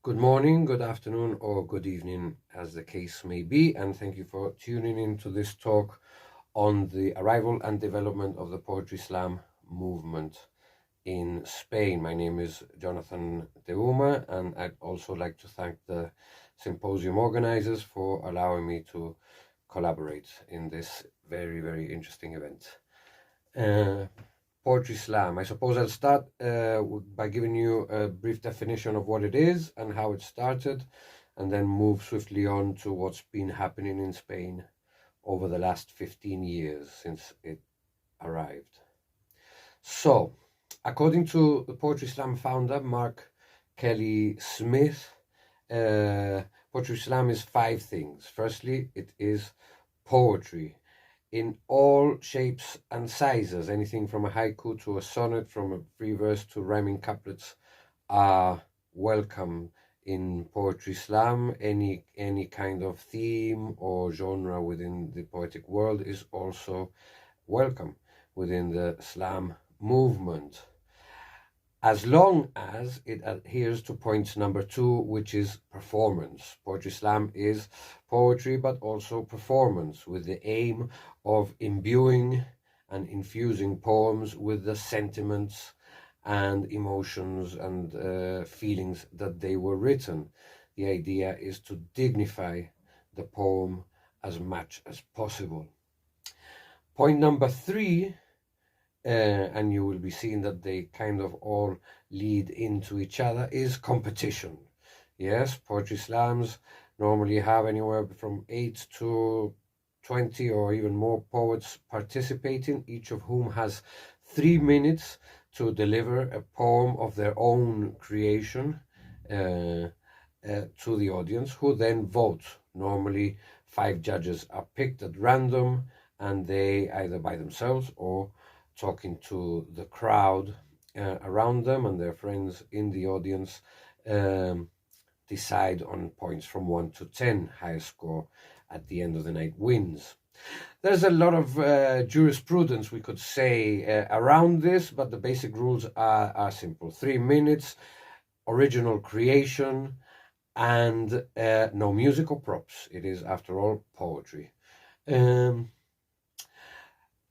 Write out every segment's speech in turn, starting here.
Good morning, good afternoon, or good evening, as the case may be, and thank you for tuning in to this talk on the arrival and development of the Poetry Slam movement in Spain. My name is Jonathan Deuma, and I'd also like to thank the symposium organizers for allowing me to collaborate in this very, very interesting event. Poetry Slam. I suppose I'll start by giving you a brief definition of what it is and how it started, and then move swiftly on to what's been happening in Spain over the last 15 years since it arrived. So, according to the Poetry Slam founder, Mark Kelly Smith, Poetry Slam is 5 things. Firstly, it is poetry in all shapes and sizes. Anything from a haiku to a sonnet, from a free verse to rhyming couplets are welcome in Poetry Slam. Any kind of theme or genre within the poetic world is also welcome within the slam movement, as long as it adheres to point number 2, which is performance. Poetry Slam is poetry, but also performance, with the aim of imbuing and infusing poems with the sentiments and emotions and feelings that they were written. The idea is to dignify the poem as much as possible. Point number 3, and you will be seeing that they kind of all lead into each other, is competition. Yes, poetry slams normally have anywhere from 8 to 20 or even more poets participating, each of whom has 3 minutes to deliver a poem of their own creation to the audience, who then vote. Normally 5 judges are picked at random, and they, either by themselves or talking to the crowd around them and their friends in the audience, decide on points from 1 to 10. Highest score at the end of the night wins. There's a lot of jurisprudence, we could say, around this, but the basic rules are simple. 3 minutes, original creation, and no music or props. It is, after all, poetry.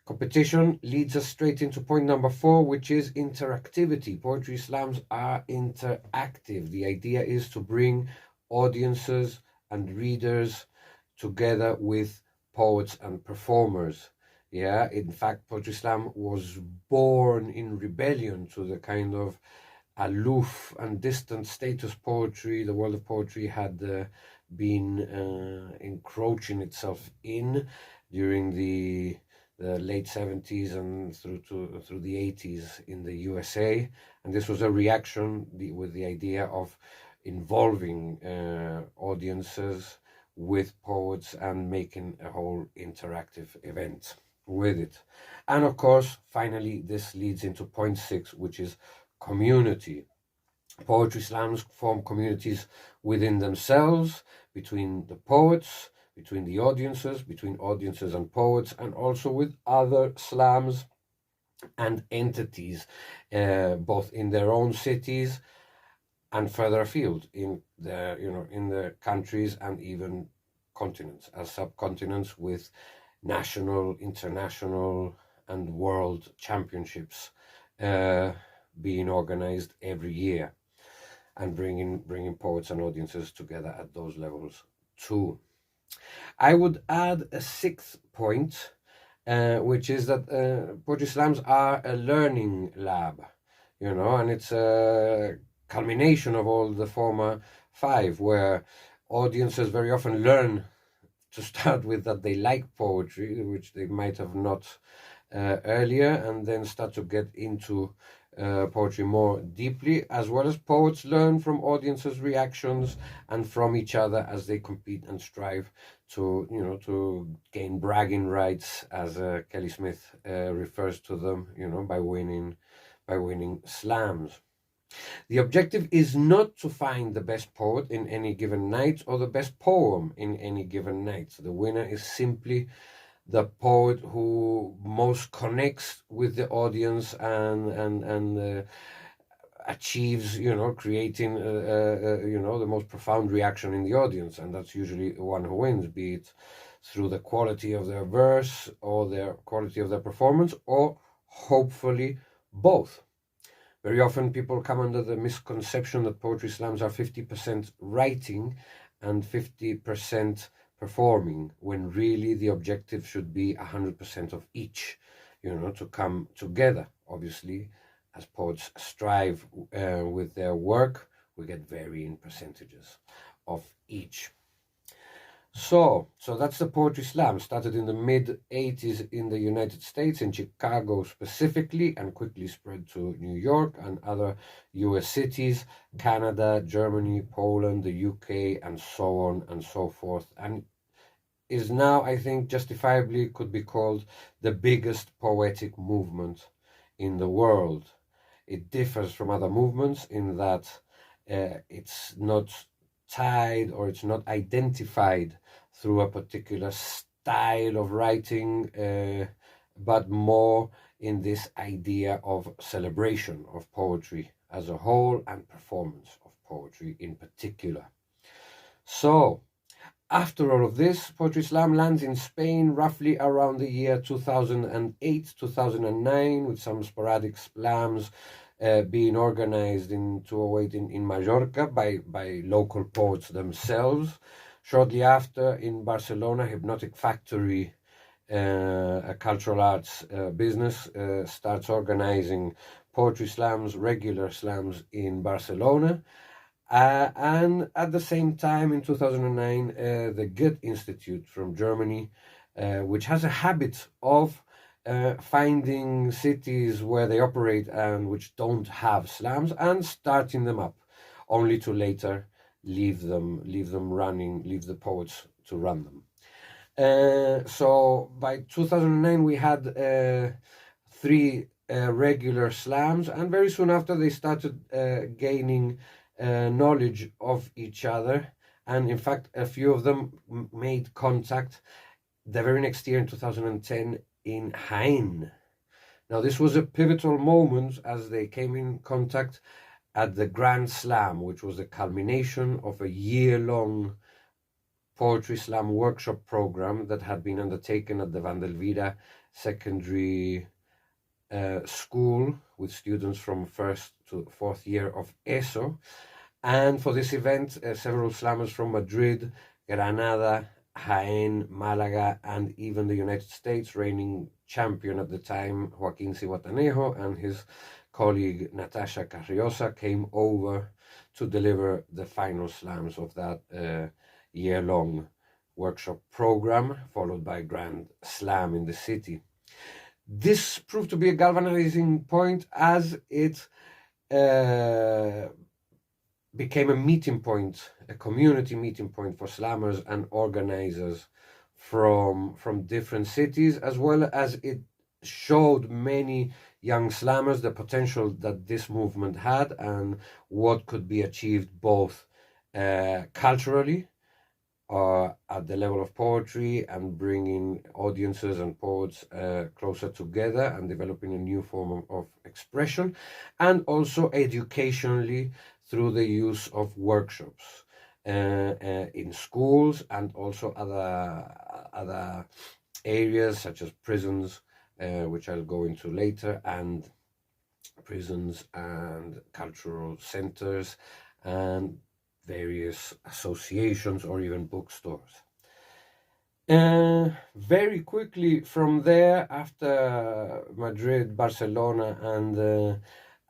Competition leads us straight into point number 4, which is interactivity. Poetry slams are interactive. The idea is to bring audiences and readers together with poets and performers. Yeah, in fact, Poetry Slam was born in rebellion to the kind of aloof and distant status poetry the world of poetry had been encroaching itself in during the late 70s and through the 80s in the USA, and this was a reaction with the idea of involving audiences with poets and making a whole interactive event with it. And of course, finally, this leads into point 6, which is community. Poetry slams form communities within themselves, between the poets, between the audiences, between audiences and poets, and also with other slams and entities, both in their own cities and further afield in the countries and even continents, as subcontinents, with national, international, and world championships being organized every year, and bringing poets and audiences together at those levels too. I would add a 6th point, which is that poetry slams are a learning lab, and it's a culmination of all the former 5, where audiences very often learn to start with that they like poetry, which they might have not earlier, and then start to get into poetry more deeply, as well as poets learn from audiences' reactions and from each other as they compete and strive to gain bragging rights, as Kelly Smith refers to them, by winning slams. The objective is not to find the best poet in any given night or the best poem in any given night. So the winner is simply the poet who most connects with the audience and achieves, creating, the most profound reaction in the audience, and that's usually the one who wins, be it through the quality of their verse or their quality of their performance, or hopefully both. Very often people come under the misconception that poetry slams are 50% writing and 50% performing, when really the objective should be 100% of each, to come together. Obviously, as poets strive with their work, we get varying percentages of each. So that's the Poetry Slam. Started in the mid-80s in the United States, in Chicago specifically, and quickly spread to New York and other US cities, Canada, Germany, Poland, the UK, and so on and so forth. And is now, I think, justifiably could be called the biggest poetic movement in the world. It differs from other movements in that it's not tied, or it's not identified through a particular style of writing, but more in this idea of celebration of poetry as a whole and performance of poetry in particular. So, after all of this, Poetry Slam lands in Spain roughly around the year 2008, 2009, with some sporadic slams being organized in 2008 in Mallorca by local poets themselves. Shortly after, in Barcelona, Hypnotic Factory, a cultural arts business, starts organizing poetry slams, regular slams in Barcelona. And at the same time, in 2009, the Goethe Institute from Germany, which has a habit of finding cities where they operate and which don't have slams and starting them up, only to later leave them running, leave the poets to run them. So by 2009 we had 3 regular slams, and very soon after they started gaining knowledge of each other, and in fact a few of them made contact the very next year in 2010 in Jaén. Now this was a pivotal moment, as they came in contact at the Grand Slam, which was the culmination of a year-long poetry slam workshop program that had been undertaken at the Vandelvira Secondary School with students from 1st to 4th year of ESO. And for this event, several slammers from Madrid, Granada, Jaén, Malaga, and even the United States, reigning champion at the time, Joaquín Zihuatanejo, and his colleague Natasha Carriosa came over to deliver the final slams of that year-long workshop program, followed by Grand Slam in the city. This proved to be a galvanizing point, as it became a meeting point, a community meeting point for slammers and organizers from different cities, as well as it showed many young slammers the potential that this movement had and what could be achieved both culturally at the level of poetry, and bringing audiences and poets closer together and developing a new form of expression, and also educationally through the use of workshops in schools and also other areas such as prisons, which I'll go into later, and prisons and cultural centers and various associations or even bookstores. Very quickly from there, after Madrid, Barcelona,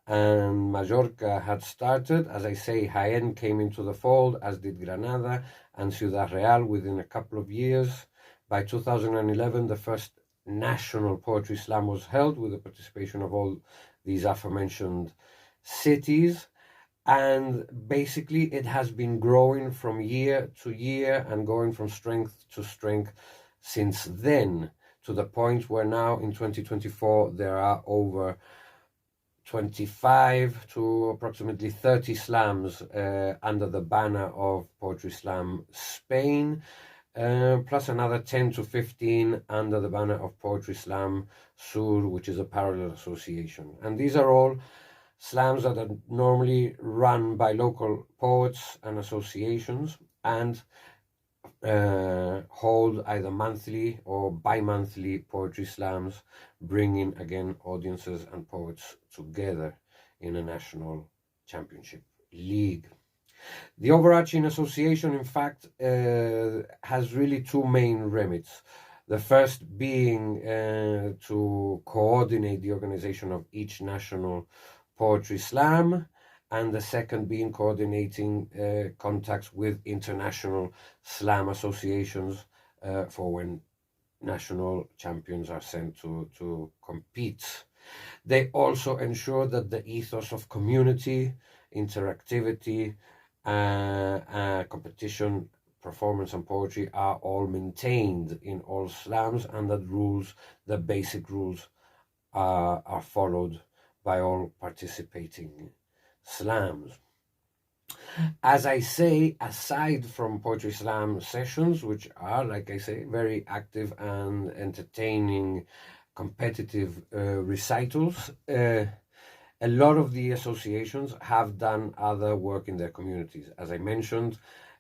and Mallorca had started, as I say, Jaén came into the fold, as did Granada and Ciudad Real within a couple of years. By 2011, the first national poetry slam was held with the participation of all these aforementioned cities. And basically it has been growing from year to year and going from strength to strength since then, to the point where now in 2024 there are over 25 to approximately 30 slams under the banner of Poetry Slam Spain, plus another 10 to 15 under the banner of Poetry Slam Sur, which is a parallel association. And these are all slams that are normally run by local poets and associations, and hold either monthly or bi-monthly poetry slams, bringing again audiences and poets together in a national championship league. The overarching association, in fact, has really two main remits. The first being to coordinate the organization of each national poetry slam, and the second being coordinating contacts with international slam associations for when national champions are sent to compete. They also ensure that the ethos of community, interactivity, competition, performance, and poetry are all maintained in all slams, and that the basic rules are followed by all participating slams. As I say, aside from poetry slam sessions, which are, like I say, very active and entertaining, competitive recitals, a lot of the associations have done other work in their communities. As I mentioned,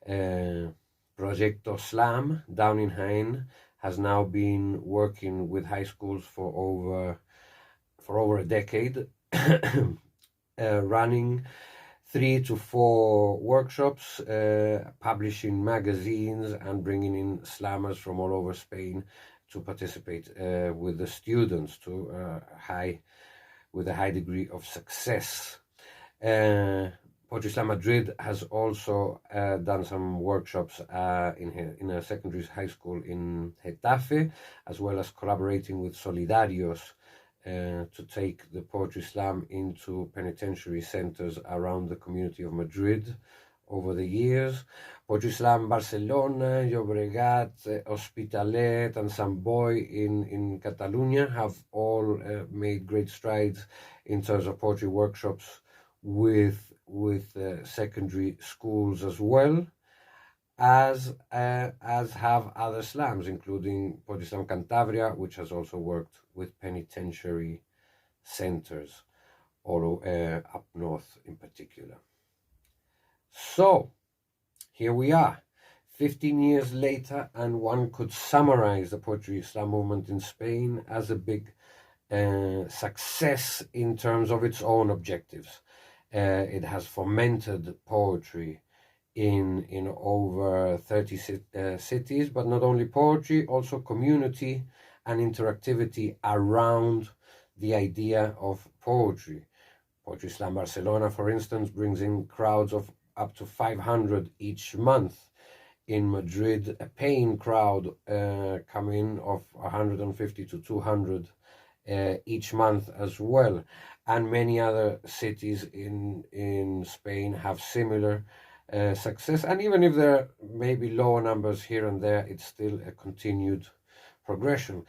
Proyecto Slam down in Jaén has now been working with high schools for over a decade, running 3 to 4 workshops, publishing magazines, and bringing in slammers from all over Spain to participate with the students with a high degree of success. Poetry Slam Madrid has also done some workshops in a secondary high school in Getafe, as well as collaborating with Solidarios to take the Poetry Slam into penitentiary centers around the community of Madrid over the years. Poetry Slam Barcelona, Llobregat, Hospitalet, and Sant Boi in Catalonia have all made great strides in terms of poetry workshops with secondary schools, as well as have other slams, including Poetry Slam Cantabria, which has also worked with penitentiary centers all up north in particular. So here we are, 15 years later, and one could summarize the Poetry Slam movement in Spain as a big success in terms of its own objectives. It has fomented poetry in over 30 cities, but not only poetry, also community and interactivity around the idea of poetry. Poetry Slam Barcelona, for instance, brings in crowds of up to 500 each month. In Madrid, a paying crowd come in of 150 to 200 each month as well. And many other cities in Spain have similar success. And even if there may be lower numbers here and there, it's still a continued progression.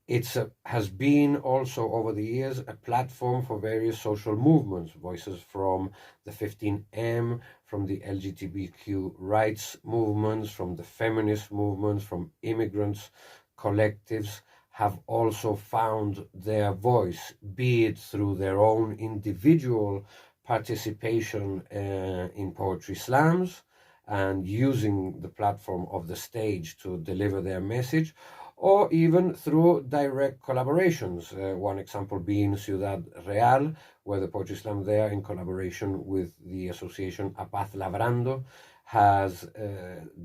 It has been also over the years a platform for various social movements, voices from the 15M, from the LGBTQ rights movements, from the feminist movements, from immigrants, collectives, have also found their voice, be it through their own individual participation in poetry slams and using the platform of the stage to deliver their message, or even through direct collaborations. One example being Ciudad Real, where the Poetry Slam there, in collaboration with the association A Paz Labrando, has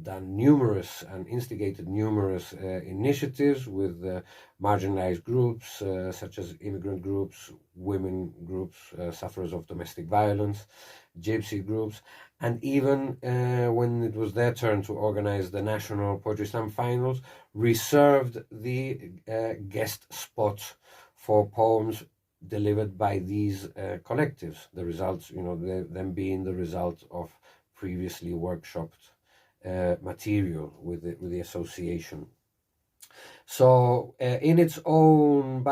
done numerous and instigated numerous initiatives with marginalized groups, such as immigrant groups, women groups, sufferers of domestic violence, gypsy groups, and even when it was their turn to organize the National Poetry Slam finals, reserved the guest spot for poems delivered by these collectives. The results, them being the result of previously workshopped material with the association. So by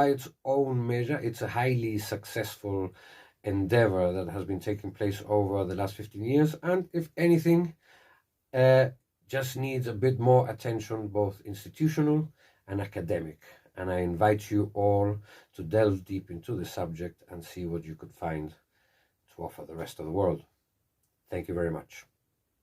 its own measure, it's a highly successful endeavor that has been taking place over the last 15 years, and if anything, just needs a bit more attention, both institutional and academic. And I invite you all to delve deep into the subject and see what you could find to offer the rest of the world. Thank you very much.